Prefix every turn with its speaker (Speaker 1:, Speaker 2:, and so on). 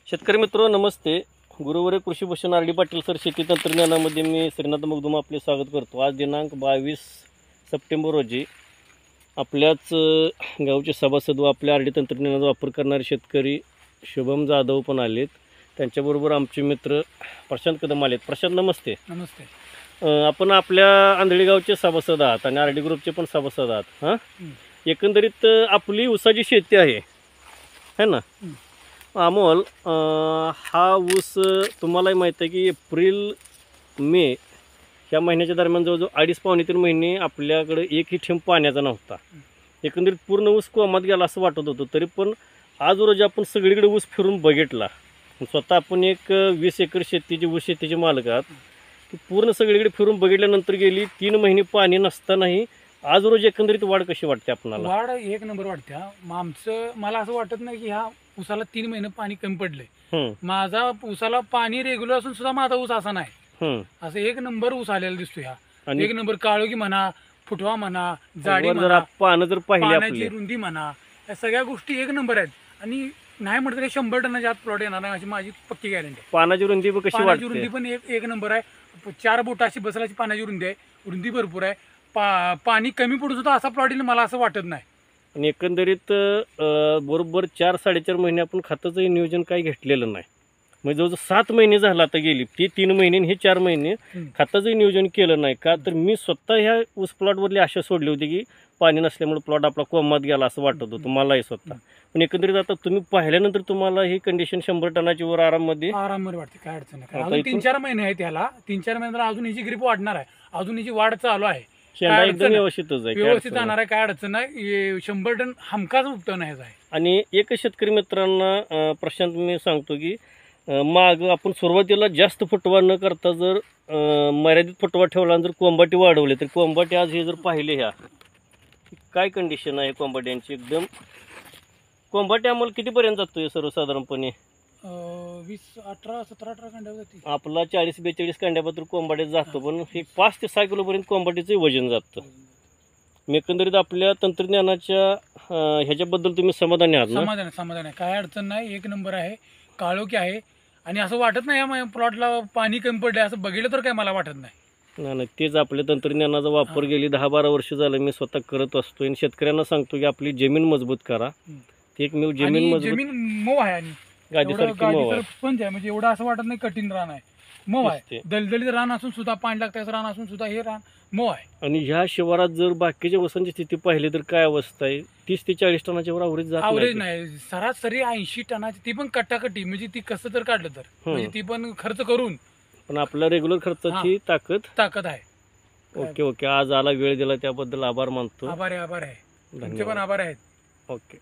Speaker 1: शेतकरी मित्र नमस्ते. गुरुवारी Krishi Bhushan R D Patil sir शेती तंत्रज्ञानामध्ये मी श्रीनाथ मगदुम आपले स्वागत करतो. आज दिनांक 22 सप्टेंबर रोजी आपल्याच गावचे सभासद व आपल्या आर डी तंत्रज्ञानाचा वापर करणारे शेतकरी शुभम जाधव पण आलेत. त्यांच्याबरोबर आमचे मित्र प्रशांत कदम आलेत. प्रशांत नमस्ते.
Speaker 2: नमस्ते.
Speaker 1: आपण आपल्या आंधळी गावचे सभासद आहात आणि आर डी ग्रुपचे पण सभासद आहात. हां, एकंदरीत आपली ऊसाची शेती आहे ना अमोल. हा ऊस तुम्हालाही माहीत आहे की एप्रिल मे ह्या महिन्याच्या दरम्यान जवळजवळ 2.5-3 महिने आपल्याकडे एकही थेंब पाण्याचा नव्हता. एकंदरीत पूर्ण ऊस कोमात गेला असं वाटत होतं. तरी पण आज रोजी आपण सगळीकडे ऊस फिरून बघितला. स्वतः आपण एक 20 एकर शेतीची ऊस शेतीचे मालक आहात. की पूर्ण सगळीकडे फिरून बघितल्यानंतर गेली 3 महिने पाणी नसतानाही आज रोजी एकंदरीत वाढ कशी वाटते आपणाला?
Speaker 2: वाढ एक नंबर वाटते. मला असं वाटत नाही की ह्या ऊसाला 3 महिने पाणी कमी पडले. माझा ऊसाला पाणी रेग्युलर असून सुद्धा माझा ऊस असा नाही. असं एक नंबर ऊस आलेला दिसतो. ह्या एक नंबर काळोखी म्हणा, फुटवा म्हणा, जाडी म्हणा,
Speaker 1: पानं जर पाहिली
Speaker 2: पाण्याची रुंदी म्हणा, या सगळ्या गोष्टी एक नंबर आहेत. आणि नाही म्हटलं तरी 100 टनाच्या आत प्लॉट येणार नाही अशी माझी पक्की गॅरंटी आहे.
Speaker 1: पानाची रुंदी कशी वाटते?
Speaker 2: रुंदी पण एक नंबर आहे. 4 बोटाची बसलाची पाण्याची रुंदी आहे. रुंदी भरपूर आहे. पाणी कमी पडू सुद्धा असा प्लॉट येईल मला असं वाटत नाही.
Speaker 1: आणि एकंदरीत बरोबर 4-4.5 महिने आपण खताचंही नियोजन काही घेतलेलं नाही. म्हणजे जवळजवळ 7 महिने झाला आता गेली. ती 3 महिने हे 4 महिने खताचंही नियोजन केलं नाही. का तर मी स्वतः ह्या ऊस प्लॉटवरली आशा सोडली होती की पाणी नसल्यामुळे प्लॉट आपला कोमात गेला असं वाटत होतं मलाही स्वतः. पण एकंदरीत आता तुम्ही पाहिल्यानंतर तुम्हाला ही कंडिशन 100 टनाची वर आराममध्ये
Speaker 2: वाटते. काय अडचण नाही. अजून 3-4 महिने आहेत त्याला. 3-4 महिन्यानंतर अजून हिची ग्रीप वाढणार आहे. अजून हिची वाढ चालू आहे.
Speaker 1: शेंडा एकदम व्यवस्थितच आहे.
Speaker 2: व्यवस्थित जाणार आहे. काय अडचण नाही. 100 टन हमखास उपटण आहे.
Speaker 1: आणि एक शेतकरी मित्रांना प्रशांत मी सांगतो की माग आपण सुरुवातीला जास्त फुटवा न करता जर मर्यादित फुटवा ठेवला आणि जर कोंबाटी वाढवले तर कोंबाटी आज हे जर पाहिले ह्या काय कंडिशन आहे कोंबाट्यांची. एकदम कोंबाटी आम्हाला कितीपर्यंत जातोय सर्वसाधारणपणे?
Speaker 2: 17-18 कांड्या जाते.
Speaker 1: आपला 40-42 कांड्याबद्दल कोंबाटीत जातो. पण हे 5 ते 6 किलोपर्यंत कोंबाटीचं वजन जातं. मी एकंदरीत आपल्या तंत्रज्ञानाच्या ह्याच्याबद्दल तुम्ही समाधानी आहात ना?
Speaker 2: समाधान आहे. काय अडचण नाही. एक नंबर आहे. काळोखी आहे. आणि असं वाटत नाही या प्लॉटला पाणी कमी पडले असं बघितलं तर काय मला वाटत नाही.
Speaker 1: नाही, तेच आपल्या तंत्रज्ञानाचा वापर गेली 10-12 वर्ष झालं मी स्वतः करत असतो. आणि शेतकऱ्यांना सांगतो की आपली जमीन मजबूत करा. ती एकमेव जमीन
Speaker 2: मऊ आहे. आणि
Speaker 1: गादीसारखी मऊ आहे.
Speaker 2: पण म्हणजे एवढं असं वाटत नाही कठीण रान आहे. मऊ आहे. दलदलीत रान असून सुद्धा पाणी लागतं रान असून सुद्धा हे रान मऊ आहे.
Speaker 1: आणि ह्या शिवारात जर बाकीच्या वसांची स्थिती पाहिली तर काय अवस्था आहे? 30 ते 40 टनाच्या वर
Speaker 2: आवरेज नाही. सरासरी 80 टनाची. ती पण कटाकटी. म्हणजे ती कसं तर काढलं तर म्हणजे ती पण खर्च करून.
Speaker 1: पण आपल्या रेग्युलर खर्चाची ताकद
Speaker 2: आहे.
Speaker 1: ओके. आज आला वेळ दिला त्याबद्दल आभार मानतो.
Speaker 2: आभार आहे. तुमचे पण आभार आहेत.
Speaker 1: ओके.